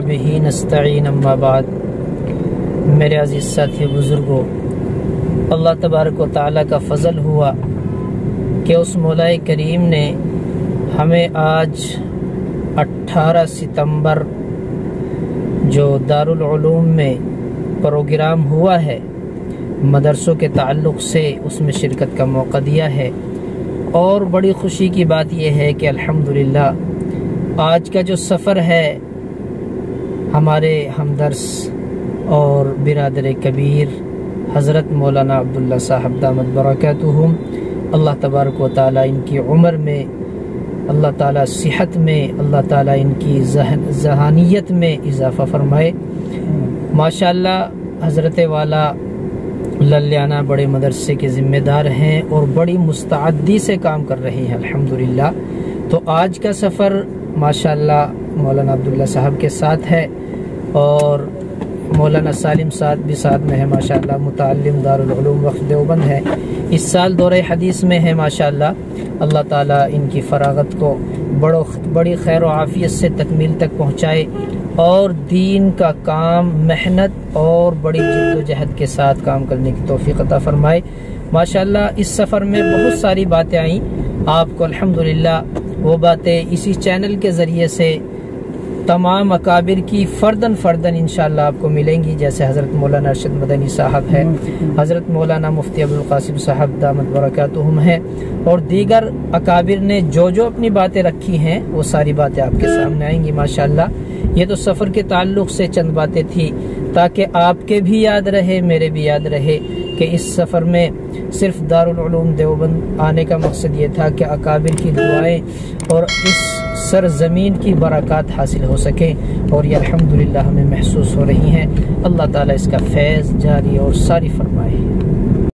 बिही नस्तईन अम्मा बाद। मेरे अजीज़ साथी बुज़ुर्गों, अल्लाह तबारक व तआला का फ़ज़ल हुआ कि उस मौलाए करीम ने हमें आज 18 सितंबर जो दारुल उलूम में प्रोग्राम हुआ है मदरसों के ताल्लुक़ से, उसमें शिरकत का मौका दिया है। और बड़ी ख़ुशी की बात यह है कि अल्हम्दुलिल्लाह आज का जो सफ़र है हमारे हमदर्स और बिरादर कबीर हज़रत मौलाना अब्दुल्ला साहब दामत बरकातुहुम, अल्लाह तबारक व तआला इनकी उम्र में, अल्लाह ताला सेहत में, अल्लाह ताला इनकी ज़हानियत में इजाफ़ा फरमाए। माशाअल्लाह हज़रत वाला लल्याना बड़े मदरसे के ज़िम्मेदार हैं और बड़ी मुस्तअद्दी से काम कर रहे हैं अल्हम्दुलिल्लाह। तो आज का सफ़र माशाअल्लाह मौलाना अब्दुल्ला साहब के साथ है और मौलाना सालिम साहब भी साथ में है माशाअल्लाह। मुतअल्लिम दारुल उलूम वक्फ देवबंद है, इस साल दौरे हदीस में है माशाअल्लाह। अल्लाह ताला इनकी फरागत को बड़ी खैर व आफियत से तकमील तक पहुँचाए और दीन का काम मेहनत और बड़ी जिद्दोजहद के साथ काम करने की तौफीक अता फरमाए। माशाअल्लाह इस सफ़र में बहुत सारी बातें आई, आपको अल्हम्दुलिल्लाह वो बातें इसी चैनल के ज़रिए से तमाम अकाबिर की फ़र्दन इंशाअल्लाह आपको मिलेंगी। जैसे हज़रत मौलाना अरशद मदनी साहब हैं, हज़रत मौलाना मुफ्ती अब्दुल कासिम साहब दामत बरकातुहुम हैं और दीगर अकाबिर ने जो अपनी बातें रखी हैं वो सारी बातें आपके सामने आएंगी माशाअल्लाह। ये तो सफ़र के ताल्लुक़ से चंद बातें थी ताकि आपके भी याद रहे, मेरे भी याद रहे कि इस सफ़र में सिर्फ दारुल उलूम देवबंद आने का मकसद ये था कि अकाबिर की दुआएं और इस सरज़मीन की बरक़ात हासिल हो सके और ये अल्हम्दुलिल्लाह हमें महसूस हो रही हैं। अल्लाह ताला इसका फैज़ जारी और सारी फरमाए।